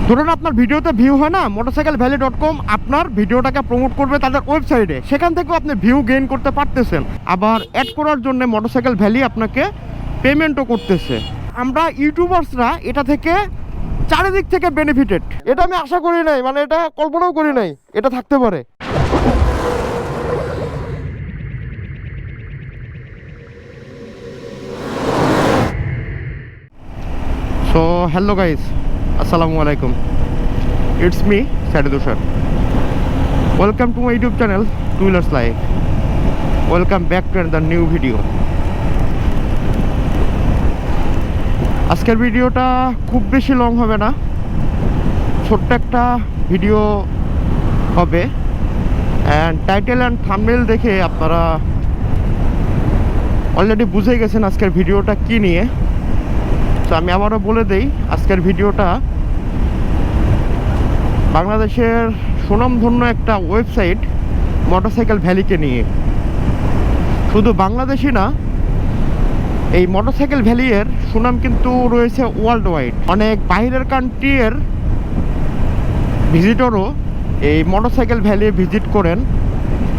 ধরুন আপনার ভিডিওতে ভিউ হয় না, motorcycleValley.com আপনার ভিডিওটাকে প্রমোট করবে তাদের ওয়েবসাইটে, সেখান থেকেও আপনি ভিউ গেইন করতে পারতেছেন। আবার অ্যাড করার জন্য motorcycleValley আপনাকে পেমেন্টও করতেছে। আমরা ইউটিউবার্সরা এটা থেকে চারিদিক থেকে বেনিফিটেড। এটা আমি আশা করি নাই, মানে এটা কল্পনাও করি নাই এটা থাকতে পারে। সো হ্যালো গাইস, আসসালামু আলাইকুম। It's me, Sajek. Welcome to my YouTube channel, 2wheelerslife. Welcome back to another new video. আজকের ভিডিওটা খুব বেশি লং হবে না, ছোট্ট একটা ভিডিও হবে। অ্যান্ড টাইটেল অ্যান্ড থাম্বনেল দেখে আপনারা অলরেডি বুঝে গেছেন আজকের ভিডিওটা কি নিয়ে। তো আমি আবারও বলে দেই, আজকের ভিডিওটা বাংলাদেশের সুনামধন্য একটা ওয়েবসাইট মোটরসাইকেলভ্যালিকে নিয়ে। শুধু বাংলাদেশি না, এই মোটরসাইকেলভ্যালির সুনাম কিন্তু রয়েছে ওয়ার্ল্ড ওয়াইড। অনেক বাইরের কান্ট্রির ভিজিটরও এই মোটরসাইকেলভ্যালি ভিজিট করেন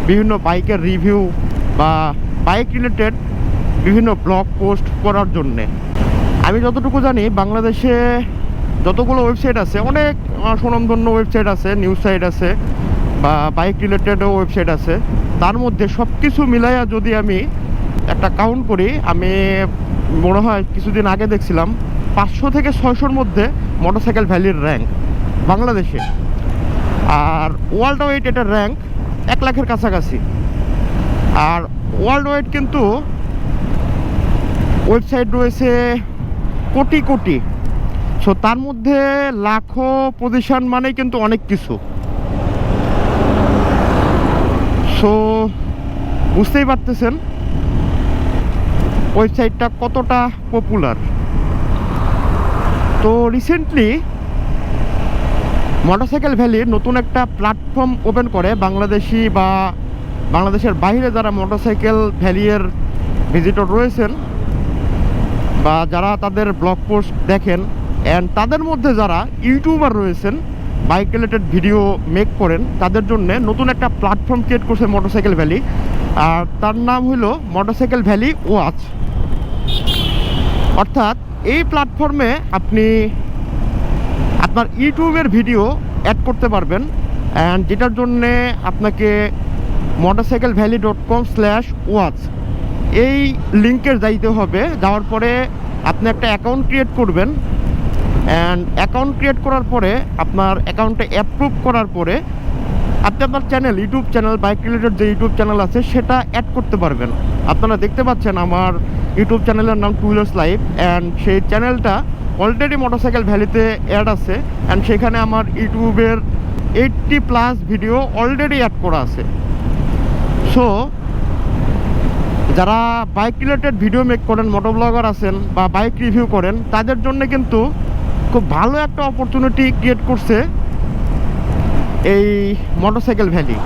বিভিন্ন বাইকের রিভিউ বা বাইক রিলেটেড বিভিন্ন ব্লগ পোস্ট করার জন্যে। আমি যতটুকু জানি বাংলাদেশে যতগুলো ওয়েবসাইট আছে, অনেক সুনামধন্য ওয়েবসাইট আছে, নিউজ সাইট আছে বা বাইক রিলেটেডও ওয়েবসাইট আছে। তার মধ্যে সব কিছু মিলাইয়া যদি আমি একটা কাউন্ট করি, আমি মনে হয় কিছুদিন আগে দেখছিলাম 500 থেকে 600-র মধ্যে মোটরসাইকেলভ্যালির র্যাঙ্ক বাংলাদেশে। আর ওয়ার্ল্ড ওয়াইড এটার র্যাঙ্ক 1 লাখের কাছাকাছি। আর ওয়ার্ল্ড ওয়াইড কিন্তু ওয়েবসাইট রয়েছে কোটি কোটি। সো তার মধ্যে লাখো পজিশন মানে কিন্তু অনেক কিছু। সো বুঝতেই পারতেছেন ওয়েবসাইটটা কতটা পপুলার। তো রিসেন্টলি মোটরসাইকেলভ্যালি নতুন একটা প্ল্যাটফর্ম ওপেন করে বাংলাদেশি বা বাংলাদেশের বাইরে যারা মোটরসাইকেলভ্যালির ভিজিটর রয়েছেন বা যারা তাদের ব্লগ পোস্ট দেখেন, অ্যান্ড তাদের মধ্যে যারা ইউটিউবার রয়েছেন, বাইক রিলেটেড ভিডিও মেক করেন, তাদের জন্য নতুন একটা প্ল্যাটফর্ম ক্রিয়েট করছে মোটরসাইকেলভ্যালি। আর তার নাম হলো মোটরসাইকেলভ্যালি ওয়াচ। অর্থাৎ এই প্ল্যাটফর্মে আপনি আপনার ইউটিউবের ভিডিও অ্যাড করতে পারবেন, অ্যান্ড যেটার জন্যে আপনাকে motorcycleValley.com/watch এই লিঙ্কের যাইতে হবে। যাওয়ার পরে আপনি একটা অ্যাকাউন্ট ক্রিয়েট করবেন, অ্যান্ড অ্যাকাউন্ট ক্রিয়েট করার পরে আপনার অ্যাকাউন্টে অ্যাপ্রুভ করার পরে আপনি আপনার channel, YouTube channel, bike related যে ইউটিউব চ্যানেল আছে সেটা অ্যাড করতে পারবেন। আপনারা দেখতে পাচ্ছেন আমার ইউটিউব চ্যানেলের নাম 2wheelerslife, অ্যান্ড সেই চ্যানেলটা অলরেডি মোটরসাইকেলভ্যালিতে অ্যাড আছে। অ্যান্ড সেখানে আমার ইউটিউবের 80+ ভিডিও অলরেডি অ্যাড করা আছে। সো যারা বাইক রিলেটেড ভিডিও মেক করেন, মোটোব্লগার আছেন বা বাইক রিভিউ করেন, তাদের জন্য কিন্তু খুব ভালো একটা অপরচুনিটি ক্রিয়েট করছে এই মোটরসাইকেলভ্যালি।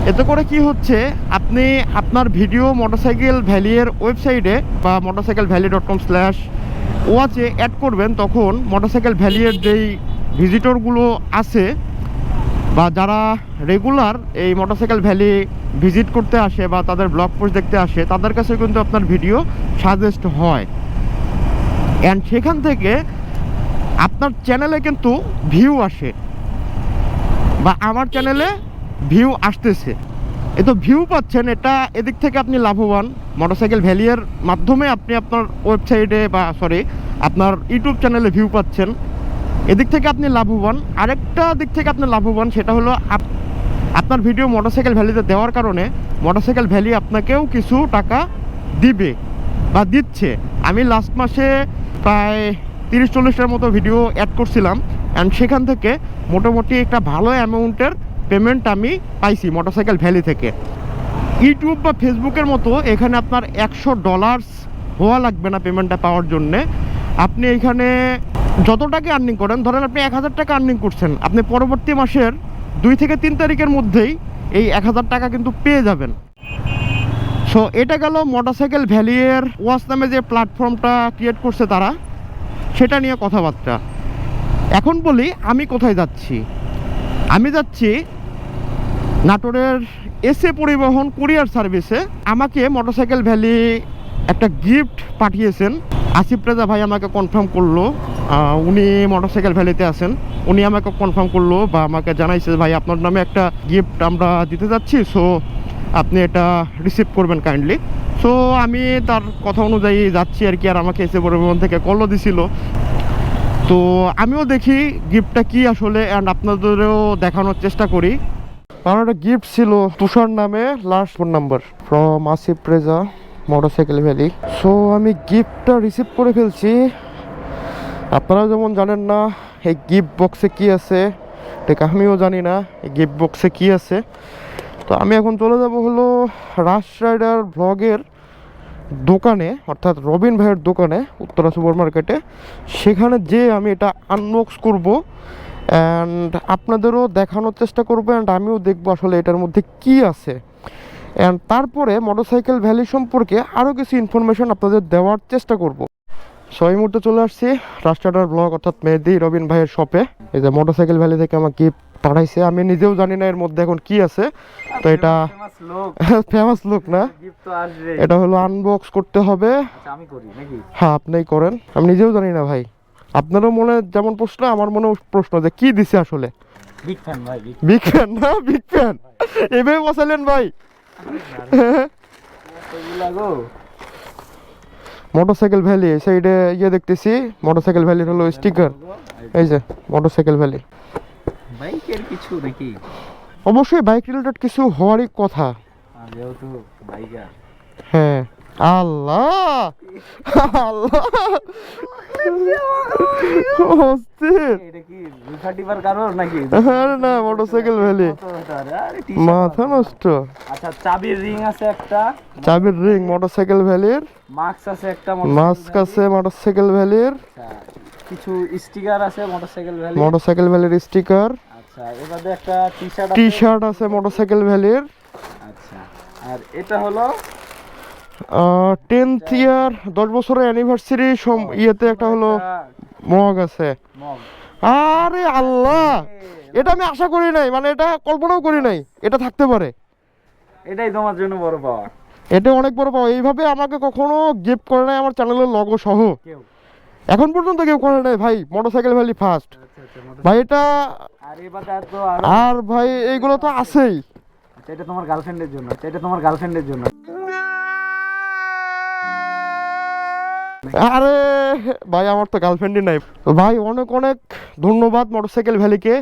এতে করে কি হচ্ছে, আপনি আপনার ভিডিও মোটরসাইকেলভ্যালির ওয়েবসাইটে বা motorcycleValley.com/watch-এ অ্যাড করবেন, তখন মোটরসাইকেলভ্যালির যেই ভিজিটরগুলো আছে বা যারা রেগুলার এই মোটরসাইকেলভ্যালি ভিজিট করতে আসে বা তাদের ব্লগ পোস্ট দেখতে আসে, তাদের কাছে কিন্তু আপনার ভিডিও সাজেস্ট হয়। অ্যান্ড সেখান থেকে আপনার চ্যানেলে কিন্তু ভিউ আসে বা আমার চ্যানেলে ভিউ আসতেছে। এ তো ভিউ পাচ্ছেন, এটা এদিক থেকে আপনি লাভবান। মোটরসাইকেলভ্যালির মাধ্যমে আপনি আপনার ওয়েবসাইটে বা আপনার ইউটিউব চ্যানেলে ভিউ পাচ্ছেন, এদিক থেকে আপনি লাভবান। আরেকটা দিক থেকে আপনি লাভবান, সেটা হলো আপনার ভিডিও মোটরসাইকেলভ্যালিতে দেওয়ার কারণে মোটরসাইকেলভ্যালি আপনাকেও কিছু টাকা দিবে বা দিচ্ছে। আমি লাস্ট মাসে প্রায় 30-40টার মতো ভিডিও অ্যাড করছিলাম, অ্যান্ড সেখান থেকে মোটামুটি একটা ভালো অ্যামাউন্টের পেমেন্ট আমি পাইছি মোটরসাইকেলভ্যালি থেকে। ইউটিউব বা ফেসবুকের মতো এখানে আপনার $100 হওয়া লাগবে না পেমেন্টটা পাওয়ার জন্যে। আপনি এখানে যত টাকা আর্নিং করেন, ধরেন আপনি 1000 টাকা আর্নিং করছেন, আপনি পরবর্তী মাসের 2 থেকে 3 তারিখের মধ্যেই এই 1000 টাকা কিন্তু পেয়ে যাবেন। সো এটা গেল মোটরসাইকেলভ্যালির ওয়াচ নামে যে প্ল্যাটফর্মটা ক্রিয়েট করছে তারা, সেটা নিয়ে কথাবার্তা। এবার আসি মোটরসাইকেলভ্যালির যে রিভিউ, মোটরসাইকেলভ্যালির এখন বলি আমি কোথায় যাচ্ছি। আমি যাচ্ছি নাটোরের এসএ পরিবহন কুরিয়ার সার্ভিসে। আমাকে মোটরসাইকেল ভ্যালি একটা গিফট পাঠিয়েছেন। আসিফ রেজা ভাই আমাকে কনফার্ম করলো, উনি মোটরসাইকেল ভ্যালিতে আছেন। উনি আমাকে কনফার্ম করলো বা আমাকে জানাইছে ভাই আপনার নামে একটা গিফট আমরা দিতে যাচ্ছি, সো আপনি এটা রিসিভ করবেন কাইন্ডলি। সো আমি তার কথা অনুযায়ী যাচ্ছি আর কি। আর আমাকে এসএ পরিবহন থেকে কলও দিছিল। তো আমিও দেখি গিফটটা কি আসলে, অ্যান্ড আপনাদেরও দেখানোর চেষ্টা করি। আমার একটা গিফট ছিল তুষার নামে, last phone number from Asif Reza motorcycle valley. So আমি গিফটটা রিসিভ করে ফেলছি। আপনারা যেমন জানেন না এই গিফট বক্সে কি আছে, ঠিক আমিও জানি না এই গিফট বক্সে কি আছে। তো আমি এখন চলে যাব হলো রাশ রাইডার ব্লগের দোকানে, অর্থাৎ রবিন ভাইয়ের দোকানে উত্তরা সুপার মার্কেটে। সেখানে যে আমি এটা আনবক্স করব অ্যান্ড আপনাদেরও দেখানোর চেষ্টা করবো, অ্যান্ড আমিও দেখবো আসলে এটার মধ্যে কি আছে। অ্যান্ড তারপরে মোটরসাইকেল ভ্যালি সম্পর্কে আরও কিছু ইনফরমেশন আপনাদের দেওয়ার চেষ্টা করব। সো এই মুহূর্তে চলে আসছি রাস্টাডার ব্লগ অর্থাৎ মেহেদি রবিন ভাইয়ের শপে। এই যে মোটরসাইকেল ভ্যালি থেকে আমাকে গিফট পাঠাইছে, আমি নিজেও জানি না এর মধ্যে এখন কি আছে। তো এটা ফেমাস লুক না, এটা হলো আনবক্স করতে হবে। হ্যাঁ আপনিই করেন, আমি নিজেও জানি না ভাই। আপনারও মনে যেমন প্রশ্ন আমার মনে প্রশ্ন যে কি দিছে আসলে। বিগ ফ্যান ভাই, বিগ ফ্যান না, বিগ ফ্যান এভাবে বসালেন ভাই। মোটরসাইকেল ভ্যালি এই সাইডে ইয়ে দেখতেছি, মোটরসাইকেল ভ্যালির হলো স্টিকার। এই যে মোটরসাইকেল ভ্যালি, বাইকের কিছু নাকি? অবশ্যই বাইক রিলেটেড কিছু হওয়ারই কথা। যেহেতু বাইকার। হ্যাঁ আল্লাহ আল্লাহ এটা কি রিফাটিভার কারণ নাকি? আরে না, মোটরসাইকেল ভ্যালি মাথা নষ্ট। আচ্ছা চাবির রিং আছে একটা, চাবির রিং মোটরসাইকেল ভ্যালির। মাস্ক আছে একটা, মাস্ক আছে মোটরসাইকেল ভ্যালির। কিছু স্টিকার আছে মোটরসাইকেল ভ্যালি, মোটরসাইকেল ভ্যালির স্টিকার। আচ্ছা এবারে একটা টি শার্ট আছে মোটরসাইকেল ভ্যালির। আচ্ছা আর এটা হলো 10th ইয়ার 10 বছরের অ্যানিভার্সারি ইয়েতে একটা হলো মগ আছে। আরে আল্লাহ, এটা আমি আশা করি নাই, মানে এটা কল্পনাও করি নাই এটা থাকতে পারে। এটাই তোমার জন্য বড় পাওয়া, এটা অনেক বড় পাওয়া। এইভাবে আমাকে কখনো গিফট করে নাই আমার চ্যানেলের লগো সহ, এখন পর্যন্ত কেউ করে নাই ভাই। মোটরসাইকেল ভ্যালি ফার্স্ট ভাই এটা। আর ভাই এইগুলো তো আছেই। এটা তোমার গার্লফ্রেন্ডের জন্য, এটা তোমার গার্লফ্রেন্ডের জন্য। আরে ভাই আমার তো গার্লফ্রেন্ডই নাই ভাই। অনেক অনেক ধন্যবাদ মোটরসাইকেল ভ্যালিকে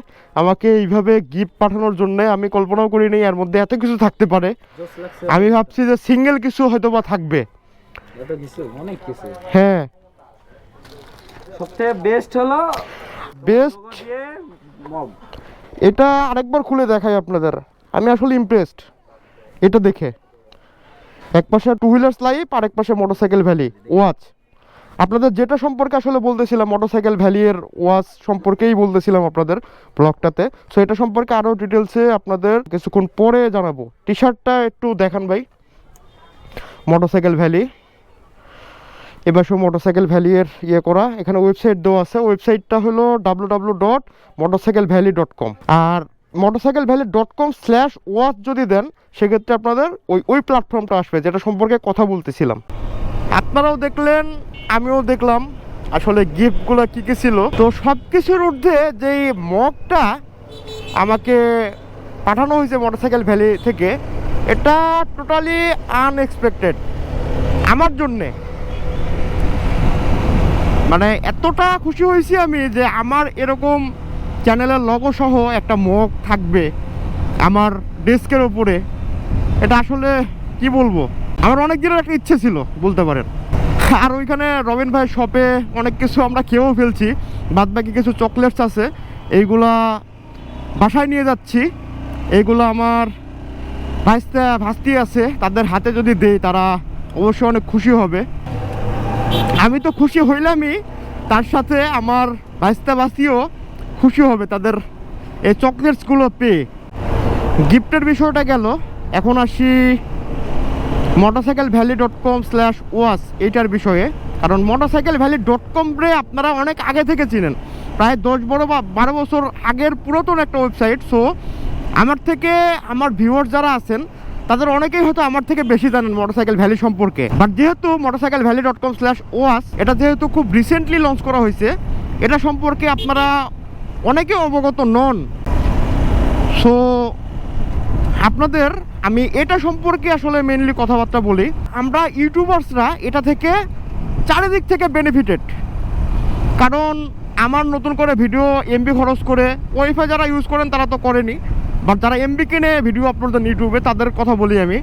আমাকে এইভাবে গিফট পাঠানোর জন্য। আমি কল্পনাও করিনি এর মধ্যে এত কিছু থাকতে পারে। আমি ভাবছি যে সিঙ্গেল কিছু হয়তো বা থাকবে, অনেক কিছু। হ্যাঁ সবথেকে বেস্ট হলো বেস্ট এটা। আরেকবার খুলে দেখাই আপনাদের, আমি আসলে ইমপ্রেসড এটা দেখে। এক পাশে 2wheelerslife আর এক পাশে মোটরসাইকেল ভ্যালি ওয়াচ। আপনাদের যেটা সম্পর্কে আসলে বলতেছিলাম মোটরসাইকেল ভ্যালির ওয়াচ সম্পর্কেই বলতেছিলাম আপনাদের ব্লগটাতে। সো এটা সম্পর্কে আরও ডিটেলসে আপনাদের কিছুক্ষণ পরে জানাবো। টি শার্টটা একটু দেখান ভাই, মোটরসাইকেল ভ্যালি। এবার সব মোটরসাইকেল ভ্যালির ইয়ে করা, এখানে ওয়েবসাইট দেওয়া আছে। ওয়েবসাইটটা হলো www.motorcyclevalley.com। আর motorcyclevalley.com/watch যদি দেন সেক্ষেত্রে আপনাদের ওই প্ল্যাটফর্মটা আসবে যেটা সম্পর্কে কথা বলতেছিলাম। আপনারাও দেখলেন আমিও দেখলাম আসলে গিফটগুলো কী কী ছিল। তো সব কিছুর ঊর্ধ্বে যেই মগটা আমাকে পাঠানো হয়েছে মোটরসাইকেল ভ্যালি থেকে, এটা টোটালি আনএক্সপেক্টেড আমার জন্যে। মানে এতটা খুশি হয়েছি আমি যে আমার এরকম চ্যানেলের লগো সহ একটা মগ থাকবে আমার ডেস্কের ওপরে। এটা আসলে কি বলবো, আমার অনেক দিনের একটা ইচ্ছে ছিল বলতে পারেন। আর ওইখানে রবিন ভাইয়ের শপে অনেক কিছু আমরা খেয়েও ফেলছি, বাদ বাকি কিছু চকলেটস আছে, এইগুলা বাসায় নিয়ে যাচ্ছি। এইগুলো আমার ভাস্তি আছে, তাদের হাতে যদি দেই তারা অবশ্যই অনেক খুশি হবে। আমি তো খুশি হইলামই, তার সাথে আমার ভাস্তিও খুশি হবে তাদের এই চকলেটসগুলো পেয়ে। গিফটের বিষয়টা গেল, এখন আসি motorcyclevalley.com/watch এইটার বিষয়ে। কারণ motorcyclevalley.com রে আপনারা অনেক আগে থেকে চিনেন, প্রায় 10-12 বছর আগের পুরাতন একটা ওয়েবসাইট। সো আমার থেকে আমার ভিউয়ার্স যারা আছেন তাদের অনেকেই হয়তো আমার থেকে বেশি জানেন মোটরসাইকেল ভ্যালি সম্পর্কে। বাট যেহেতু motorcyclevalley.com/oas এটা যেহেতু খুব রিসেন্টলি লঞ্চ করা হয়েছে, এটা সম্পর্কে আপনারা অনেকে অবগত নন। সো আপনাদের আমি এটা সম্পর্কে আসলে মেইনলি কথাবার্তা বলি। আমরা ইউটিউবার্সরা এটা থেকে চারিদিক থেকে বেনিফিটেড, কারণ আমার নতুন করে ভিডিও এমবি খরচ করে ওয়াইফাই যারা ইউজ করেন তারা তো করেনি, বাট যারা এমবি কিনে ভিডিও আপলোড দেন ইউটিউবে তাদের কথা বলি আমি।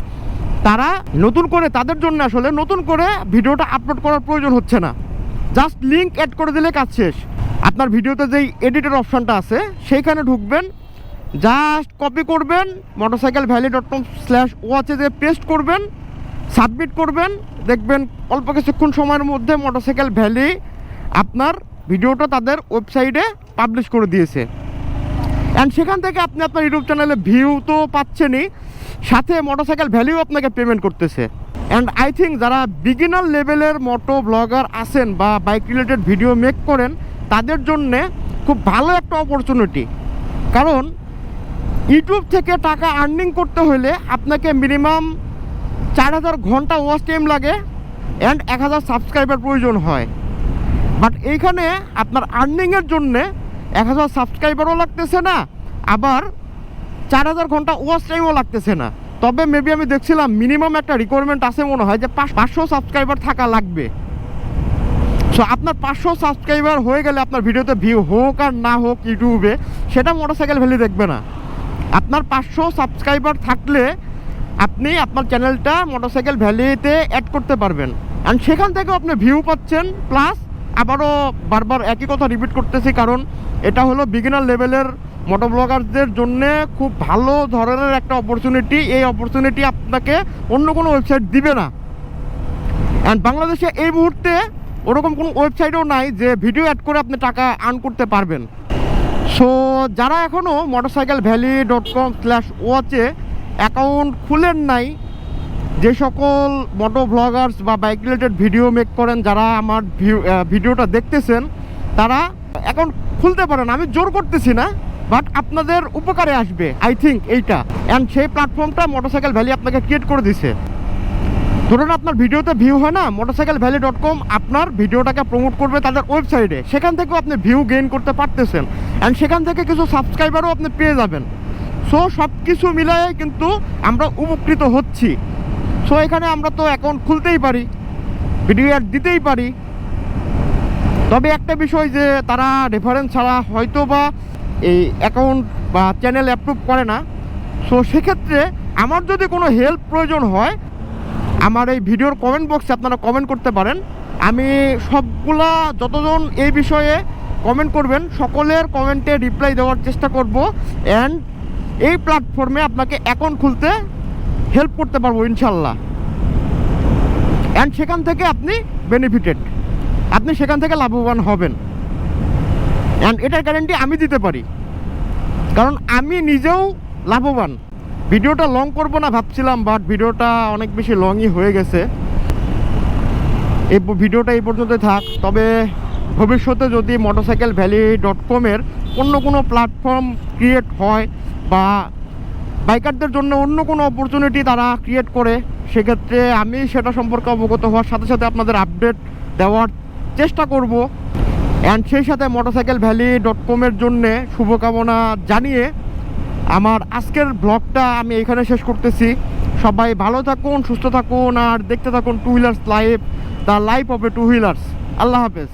তারা নতুন করে, তাদের জন্য আসলে নতুন করে ভিডিওটা আপলোড করার প্রয়োজন হচ্ছে না, জাস্ট লিঙ্ক অ্যাড করে দিলে কাজ শেষ। আপনার ভিডিওতে যেই এডিটের অপশানটা আছে সেইখানে ঢুকবেন, জাস্ট কপি করবেন, motorcyclevalley.com/oas যে পেস্ট করবেন, সাবমিট করবেন, দেখবেন অল্প কিছুক্ষণ সময়ের মধ্যে মোটরসাইকেল ভ্যালি আপনার ভিডিওটা তাদের ওয়েবসাইটে পাবলিশ করে দিয়েছে। অ্যান্ড সেখান থেকে আপনি আপনার ইউটিউব চ্যানেলে ভিউ তো পাচ্ছেনই, সাথে মোটরসাইকেল ভ্যালিও আপনাকে পেমেন্ট করতেছে। অ্যান্ড আই থিঙ্ক যারা বিগিনার লেভেলের মোটো ব্লগার আছেন বা বাইক রিলেটেড ভিডিও মেক করেন তাদের জন্যে খুব ভালো একটা অপরচুনিটি। কারণ ইউটিউব থেকে টাকা আর্নিং করতে হলে আপনাকে মিনিমাম 4000 ঘন্টা ওয়াচ টাইম লাগে অ্যান্ড 1000 সাবস্ক্রাইবার প্রয়োজন হয়। বাট এইখানে আপনার আর্নিংয়ের জন্যে 1000 সাবস্ক্রাইবারও লাগতেছে না, আবার 4000 ঘন্টা ওয়াচ টাইমও লাগতেছে না। তবে মেবি আমি দেখছিলাম মিনিমাম একটা রিকোয়ারমেন্ট আছে মনে হয় যে 500 সাবস্ক্রাইবার থাকা লাগবে। সো আপনার 500 সাবস্ক্রাইবার হয়ে গেলে আপনার ভিডিওতে ভিউ হোক আর না হোক ইউটিউবে, সেটা মোটরসাইকেল ভ্যালি দেখবে না। আপনার 500 সাবস্ক্রাইবার থাকলে আপনি আপনার চ্যানেলটা মোটরসাইকেল ভ্যালিতে অ্যাড করতে পারবেন, অ্যান্ড সেখান থেকেও আপনি ভিউ পাচ্ছেন। প্লাস আবারও বারবার একই কথা রিপিট করতেছি, কারণ এটা হলো বিগিনার লেভেলের মোটো ব্লগারদের জন্যে খুব ভালো ধরনের একটা অপরচুনিটি। এই অপরচুনিটি আপনাকে অন্য কোনো ওয়েবসাইট দিবে না। অ্যান্ড বাংলাদেশে এই মুহূর্তে ওরকম কোনো ওয়েবসাইটও নাই যে ভিডিও অ্যাড করে আপনি টাকা আর্ন করতে পারবেন। সো যারা এখনও motorcyclevalley.com/oas অ্যাকাউন্ট খুলেন নাই, যে সকল মোটো ব্লগার্স বা বাইক রিলেটেড ভিডিও মেক করেন, যারা আমার ভিডিওটা দেখতেছেন তারা অ্যাকাউন্ট খুলতে পারেন। আমি জোর করতেছি না, বাট আপনাদের উপকারে আসবে আই থিঙ্ক এইটা। অ্যান্ড সেই প্ল্যাটফর্মটা মোটরসাইকেল ভ্যালি আপনাকে ক্রিয়েট করে দিছে। ধরুন আপনার ভিডিওতে ভিউ হয় না, motorcyclevalley.com আপনার ভিডিওটাকে প্রমোট করবে তাদের ওয়েবসাইটে, সেখান থেকেও আপনি ভিউ গেইন করতে পারতেছেন, অ্যান্ড সেখান থেকে কিছু সাবস্ক্রাইবারও আপনি পেয়ে যাবেন। সো সব কিছু মিলায়ে কিন্তু আমরা উপকৃত হচ্ছি। সো এখানে আমরা তো অ্যাকাউন্ট খুলতেই পারি, ভিডিও অ্যাড দিতেই পারি, তবে একটা বিষয় যে তারা রেফারেন্স ছাড়া হয়তো বা এই অ্যাকাউন্ট বা চ্যানেল অ্যাপ্রুভ করে না। সো সেক্ষেত্রে আমার যদি কোনো হেল্প প্রয়োজন হয়, আমার এই ভিডিওর কমেন্ট বক্সে আপনারা কমেন্ট করতে পারেন। আমি সবগুলা যতজন এই বিষয়ে কমেন্ট করবেন সকলের কমেন্টে রিপ্লাই দেওয়ার চেষ্টা করব, অ্যান্ড এই প্ল্যাটফর্মে আপনাকে অ্যাকাউন্ট খুলতে হেল্প করতে পারবো ইনশাল্লাহ। অ্যান্ড সেখান থেকে আপনি বেনিফিটেড, আপনি সেখান থেকে লাভবান হবেন, অ্যান্ড এটার গ্যারান্টি আমি দিতে পারি, কারণ আমি নিজেও লাভবান। ভিডিওটা লং করব না ভাবছিলাম, বাট ভিডিওটা অনেক বেশি লংই হয়ে গেছে। এই ভিডিওটা এই পর্যন্তই থাক। তবে ভবিষ্যতে যদি motorcyclevalley.com-এর অন্য কোনো প্ল্যাটফর্ম ক্রিয়েট হয় বা বাইকারদের জন্য অন্য কোনো অপরচুনিটি তারা ক্রিয়েট করে, সেক্ষেত্রে আমি সেটা সম্পর্কে অবগত হওয়ার সাথে সাথে আপনাদের আপডেট দেওয়ার চেষ্টা করব। অ্যান্ড সেই সাথে motorcyclevalley.com-এর জন্যে শুভকামনা জানিয়ে আমার আজকের ব্লগটা আমি এখানে শেষ করতেছি। সবাই ভালো থাকুন, সুস্থ থাকুন, আর দেখতে থাকুন two wheelers life, the life of a two wheelers. আল্লাহ হাফেজ।